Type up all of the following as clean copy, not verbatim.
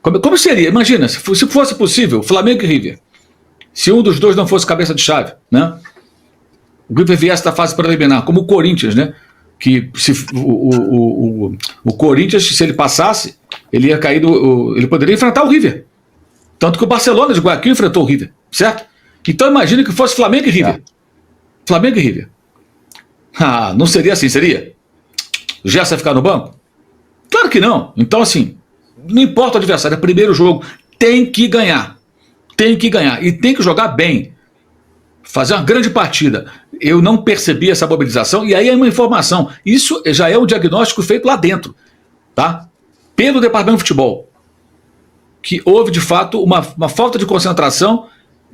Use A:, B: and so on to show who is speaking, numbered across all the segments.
A: Como seria? Imagina, se fosse possível, Flamengo e River. Se um dos dois não fosse cabeça de chave, né? O River viesse da fase preliminar, como o Corinthians, né? Que se o Corinthians, se ele passasse, ele ia cair ele poderia enfrentar o River. Tanto que o Barcelona de Guayaquil enfrentou o River, certo? Então imagine que fosse Flamengo e River. Flamengo e River. Ah, não seria assim, seria? O Gerson ia ficar no banco? Claro que não. Então, assim, não importa o adversário, é primeiro jogo, tem que ganhar. Tem que ganhar. E tem que jogar bem. Fazer uma grande partida. Eu não percebi essa mobilização, e aí é uma informação. Isso já é um diagnóstico feito lá dentro, tá? Pelo departamento de futebol. Que houve, de fato, uma falta de concentração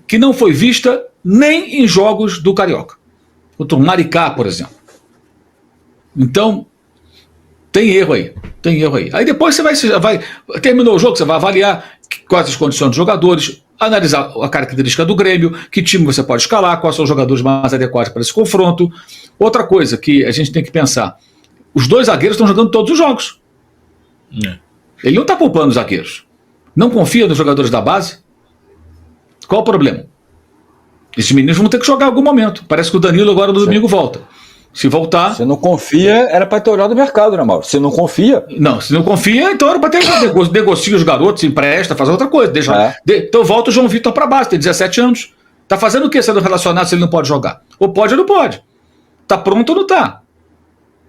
A: que não foi vista nem em jogos do Carioca. Contra o Maricá, por exemplo. Então, tem erro aí. Tem erro aí. Aí depois você vai terminou o jogo, você vai avaliar quais as condições dos jogadores, analisar a característica do Grêmio, que time você pode escalar, quais são os jogadores mais adequados para esse confronto. Outra coisa que a gente tem que pensar, os dois zagueiros estão jogando todos os jogos. Ele não está poupando os zagueiros. Não confia nos jogadores da base? Qual o problema? Esses meninos vão ter que jogar em algum momento. Parece que o Danilo agora no domingo volta. Se voltar...
B: Se não confia, era para ter olhado o mercado, né, Mauro? Se não confia...
A: Não, se não confia, então era para ter... negocia os garotos, empresta, faz outra coisa. Então volta o João Vitor para base, tem 17 anos. Tá fazendo o quê sendo relacionado se ele não pode jogar? Ou pode ou não pode. Tá pronto ou não tá?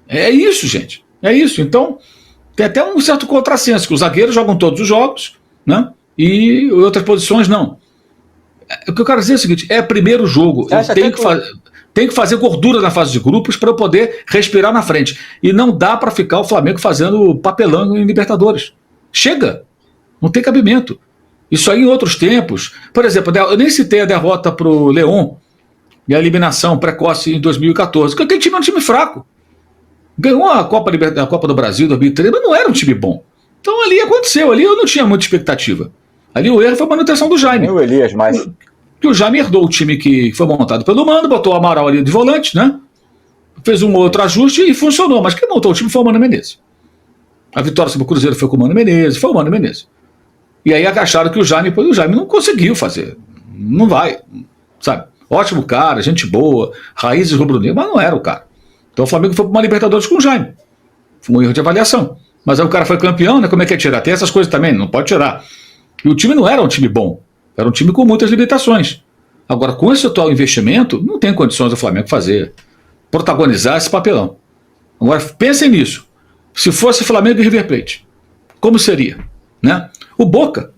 A: É isso, gente. É isso. Então, tem até um certo contrassenso, que os zagueiros jogam todos os jogos, né? E outras posições não. O que eu quero dizer é o seguinte, é primeiro jogo. Tem que fazer gordura na fase de grupos para eu poder respirar na frente. E não dá para ficar o Flamengo fazendo papelão em Libertadores. Chega. Não tem cabimento. Isso aí em outros tempos. Por exemplo, eu nem citei a derrota para o León e a eliminação precoce em 2014. Porque aquele time é um time fraco. Ganhou a Copa do Brasil em 2013, mas não era um time bom. Então ali aconteceu. Ali eu não tinha muita expectativa. Ali o erro foi a manutenção do Jaime.
B: Nem o Elias mais.
A: Que o Jaime herdou o time que foi montado pelo Mano, botou o Amaral ali de volante, né? Fez um outro ajuste e funcionou. Mas quem montou o time foi o Mano Menezes. A vitória sobre o Cruzeiro foi com o Mano Menezes, foi o Mano Menezes. E aí acharam que o Jaime não conseguiu fazer. Não vai, sabe? Ótimo cara, gente boa, raízes rubro-negras, mas não era o cara. Então o Flamengo foi para uma Libertadores com o Jaime. Foi um erro de avaliação. Mas aí o cara foi campeão, né? Como é que é tirar? Tem essas coisas também, não pode tirar. E o time não era um time bom. Era um time com muitas limitações. Agora, com esse atual investimento, não tem condições do Flamengo protagonizar esse papelão. Agora, pensem nisso. Se fosse Flamengo e River Plate, como seria? Né? O Boca,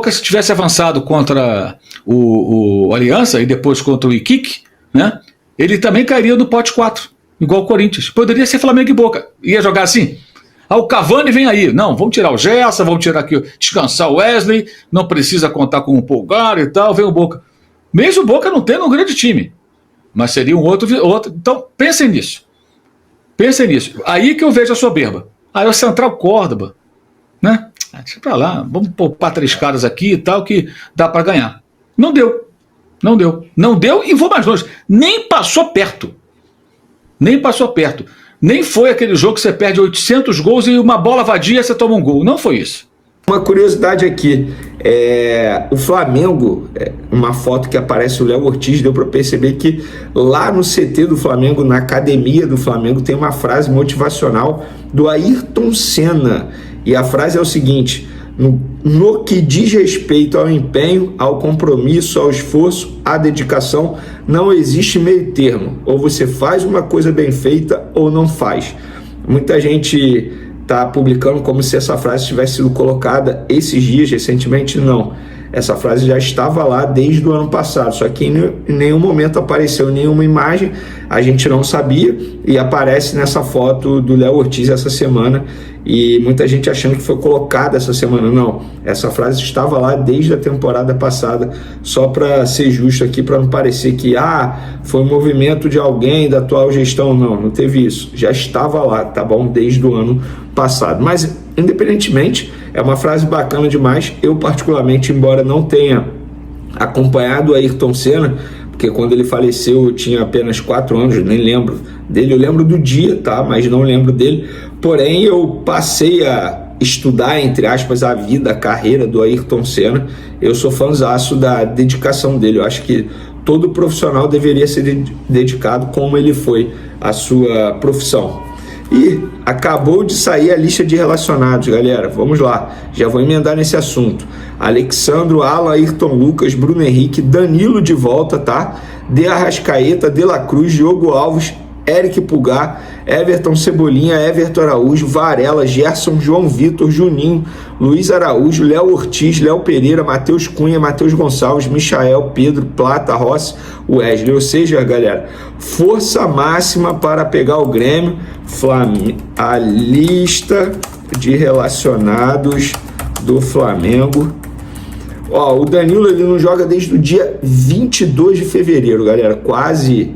A: se tivesse avançado contra o Aliança e depois contra o Iquique, né? Ele também cairia no pote 4, igual o Corinthians. Poderia ser Flamengo e Boca. Ia jogar assim? O Cavani vem aí. Não, vamos tirar o Gerson, vamos tirar aqui, descansar o Wesley, não precisa contar com o Pulgar e tal, vem o Boca. Mesmo o Boca não tendo um grande time, mas seria um outro. Então, pensem nisso. Pensem nisso. Aí que eu vejo a soberba. Aí o Central Córdoba, né? Deixa pra lá, vamos poupar 3 caras aqui e tal, que dá para ganhar. Não deu. Não deu e vou mais longe. Nem passou perto. Nem foi aquele jogo que você perde 800 gols e uma bola vadia você toma um gol. Não foi isso.
C: Uma curiosidade aqui, o Flamengo, uma foto que aparece o Léo Ortiz, deu para perceber que lá no CT do Flamengo, na academia do Flamengo, tem uma frase motivacional do Ayrton Senna. E a frase é o seguinte: no que diz respeito ao empenho, ao compromisso, ao esforço, à dedicação, não existe meio termo. Ou você faz uma coisa bem feita ou não faz. Muita gente está publicando como se essa frase tivesse sido colocada esses dias, recentemente. Não. Essa frase já estava lá desde o ano passado, só que em nenhum momento apareceu nenhuma imagem, a gente não sabia, e aparece nessa foto do Léo Ortiz essa semana, e muita gente achando que foi colocada essa semana. Não, essa frase estava lá desde a temporada passada, só para ser justo aqui, para não parecer que foi um movimento de alguém da atual gestão. Não teve isso, já estava lá, tá bom, desde o ano passado. Mas independentemente, é uma frase bacana demais. Eu particularmente, embora não tenha acompanhado o Ayrton Senna, porque quando ele faleceu eu tinha apenas 4 anos, nem lembro dele. Eu lembro do dia, tá? Mas não lembro dele. Porém, eu passei a estudar, entre aspas, a vida, a carreira do Ayrton Senna. Eu sou fãzaço da dedicação dele. Eu acho que todo profissional deveria ser dedicado como ele foi à sua profissão. E acabou de sair a lista de relacionados, galera. Vamos lá, já vou emendar nesse assunto. Alexandro, Alan, Ayrton Lucas, Bruno Henrique, Danilo de volta, tá? De Arrascaeta, De La Cruz, Diogo Alves, Eric Pulgar, Everton Cebolinha, Everton Araújo, Varela, Gerson, João Vitor, Juninho, Luiz Araújo, Léo Ortiz, Léo Pereira, Matheus Cunha, Matheus Gonçalves, Michael, Pedro, Plata, Rossi, Wesley. Ou seja, galera, força máxima para pegar o Grêmio. A lista de relacionados do Flamengo. Ó, o Danilo, ele não joga desde o dia 22 de fevereiro, galera, quase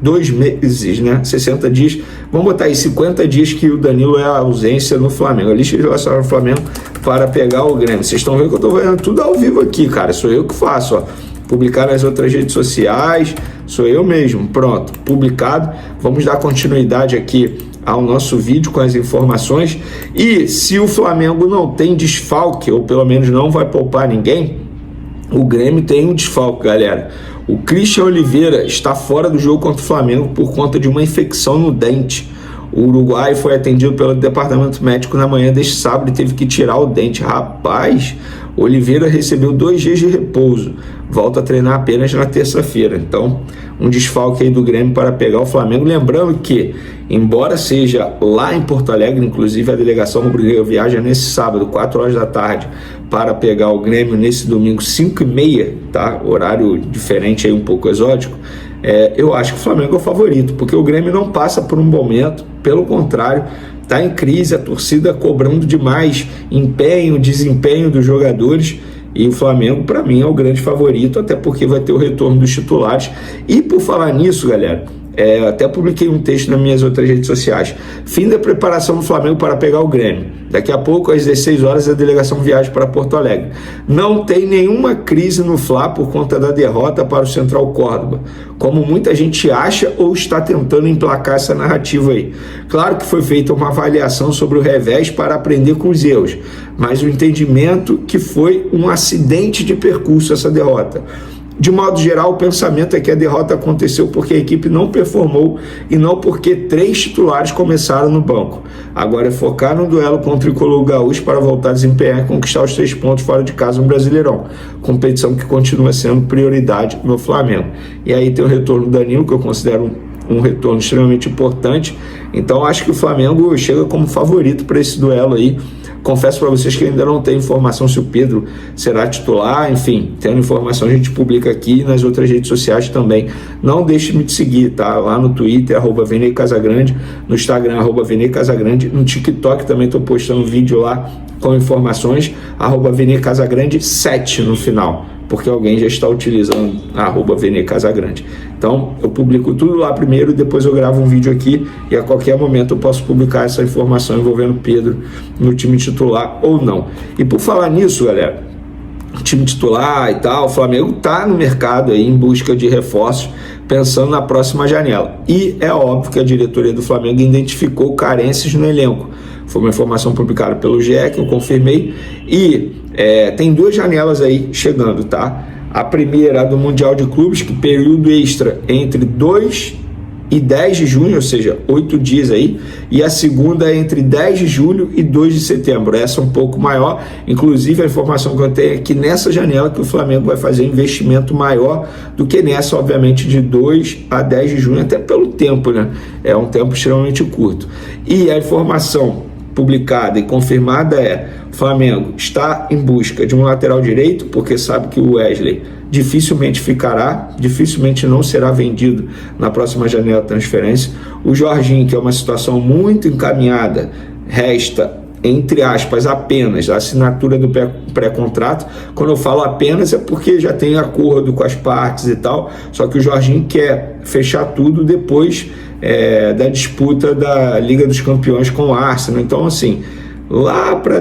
C: 2 meses, né? 60 dias. Vamos botar aí 50 dias que o Danilo é a ausência no Flamengo. A lista de relacionados do Flamengo para pegar o Grêmio. Vocês estão vendo que eu estou fazendo tudo ao vivo aqui, cara. Sou eu que faço, ó. Publicar nas outras redes sociais, sou eu mesmo. Pronto, publicado. Vamos dar continuidade aqui ao nosso vídeo com as informações. E se o Flamengo não tem desfalque, ou pelo menos não vai poupar ninguém, o Grêmio tem um desfalque, galera. O Christian Oliveira está fora do jogo contra o Flamengo por conta de uma infecção no dente. O uruguaio foi atendido pelo departamento médico na manhã deste sábado e teve que tirar o dente. Rapaz, Oliveira recebeu 2 dias de repouso. Volta a treinar apenas na terça-feira. Então, um desfalque aí do Grêmio para pegar o Flamengo. Lembrando que, embora seja lá em Porto Alegre, inclusive a delegação rubro-negra viaja nesse sábado, 4 horas da tarde, para pegar o Grêmio nesse domingo, 5h30, tá? Horário diferente aí, um pouco exótico. Eu acho que o Flamengo é o favorito, porque o Grêmio não passa por um momento, pelo contrário, está em crise, a torcida cobrando demais empenho, desempenho dos jogadores, e o Flamengo, para mim, é o grande favorito, até porque vai ter o retorno dos titulares. E por falar nisso, galera, até publiquei um texto nas minhas outras redes sociais. Fim da preparação do Flamengo para pegar o Grêmio. Daqui a pouco, às 16 horas, a delegação viaja para Porto Alegre. Não tem nenhuma crise no Fla por conta da derrota para o Central Córdoba, como muita gente acha ou está tentando emplacar essa narrativa aí. Claro que foi feita uma avaliação sobre o revés para aprender com os erros, mas o entendimento que foi um acidente de percurso essa derrota. De modo geral, o pensamento é que a derrota aconteceu porque a equipe não performou e não porque 3 titulares começaram no banco. Agora é focar no duelo contra o Tricolor Gaúcho para voltar a desempenhar e conquistar os 3 pontos fora de casa no Brasileirão, competição que continua sendo prioridade no Flamengo. E aí tem o retorno do Danilo, que eu considero um retorno extremamente importante. Então acho que o Flamengo chega como favorito para esse duelo aí. Confesso para vocês que ainda não tenho informação se o Pedro será titular, enfim, tendo informação a gente publica aqui nas outras redes sociais também. Não deixe-me de seguir, tá? Lá no Twitter, @VeneiCasagrande, no Instagram, @VeneiCasagrande, no TikTok também estou postando vídeo lá com informações, @VeneiCasagrande7 no final, porque alguém já está utilizando @VeneiCasagrande. Então, eu publico tudo lá primeiro, depois eu gravo um vídeo aqui e a qualquer momento eu posso publicar essa informação envolvendo Pedro no time titular ou não. E por falar nisso, galera, time titular e tal, o Flamengo está no mercado aí em busca de reforços, pensando na próxima janela. E é óbvio que a diretoria do Flamengo identificou carências no elenco. Foi uma informação publicada pelo GE, que eu confirmei, e tem 2 janelas aí chegando, tá? A primeira, a do Mundial de Clubes, que período extra entre 2 e 10 de junho, ou seja, 8 dias aí, e a segunda é entre 10 de julho e 2 de setembro. Essa é um pouco maior, inclusive a informação que eu tenho é que nessa janela que o Flamengo vai fazer investimento maior do que nessa, obviamente, de 2 a 10 de junho, até pelo tempo, né? É um tempo extremamente curto. E a informação publicada e confirmada é: o Flamengo está em busca de um lateral direito, porque sabe que o Wesley dificilmente ficará, dificilmente não será vendido na próxima janela de transferência. O Jorginho, que é uma situação muito encaminhada, resta, entre aspas, apenas a assinatura do pré-contrato. Quando eu falo apenas é porque já tem acordo com as partes e tal, só que o Jorginho quer fechar tudo depois da disputa da Liga dos Campeões com o Arsenal. Então, assim, lá para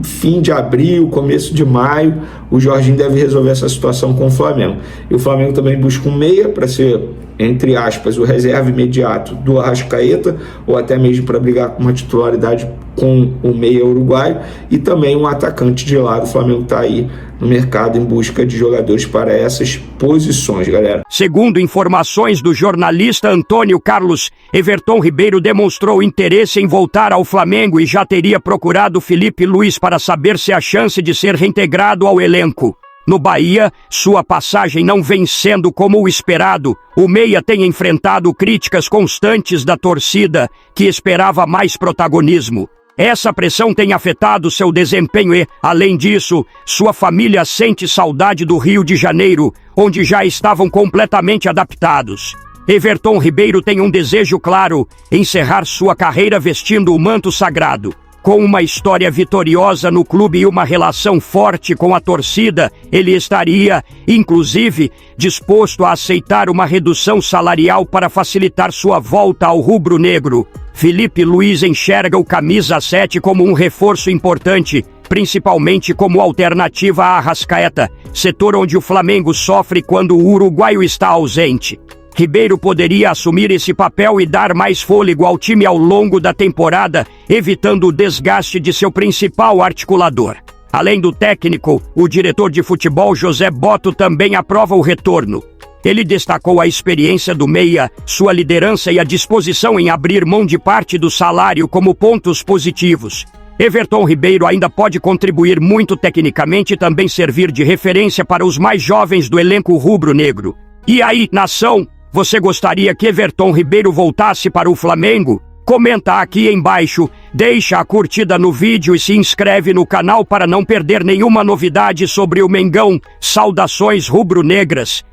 C: fim de abril, começo de maio, o Jorginho deve resolver essa situação com o Flamengo. E o Flamengo também busca um meia para ser entre aspas, o reserva imediato do Arrascaeta, ou até mesmo para brigar com uma titularidade com o meia uruguaio, e também um atacante de lado. O Flamengo está aí no mercado em busca de jogadores para essas posições, galera.
D: Segundo informações do jornalista Antônio Carlos, Everton Ribeiro demonstrou interesse em voltar ao Flamengo e já teria procurado Felipe Luiz para saber se há chance de ser reintegrado ao elenco. No Bahia, sua passagem não vem sendo como o esperado. O meia tem enfrentado críticas constantes da torcida, que esperava mais protagonismo. Essa pressão tem afetado seu desempenho e, além disso, sua família sente saudade do Rio de Janeiro, onde já estavam completamente adaptados. Everton Ribeiro tem um desejo claro: encerrar sua carreira vestindo o manto sagrado. Com uma história vitoriosa no clube e uma relação forte com a torcida, ele estaria, inclusive, disposto a aceitar uma redução salarial para facilitar sua volta ao rubro-negro. Felipe Luiz enxerga o camisa 7 como um reforço importante, principalmente como alternativa a Arrascaeta, setor onde o Flamengo sofre quando o uruguaio está ausente. Ribeiro poderia assumir esse papel e dar mais fôlego ao time ao longo da temporada, evitando o desgaste de seu principal articulador. Além do técnico, o diretor de futebol José Botto também aprova o retorno. Ele destacou a experiência do meia, sua liderança e a disposição em abrir mão de parte do salário como pontos positivos. Everton Ribeiro ainda pode contribuir muito tecnicamente e também servir de referência para os mais jovens do elenco rubro-negro. E aí, nação? Você gostaria que Everton Ribeiro voltasse para o Flamengo? Comenta aqui embaixo, deixa a curtida no vídeo e se inscreve no canal para não perder nenhuma novidade sobre o Mengão. Saudações rubro-negras!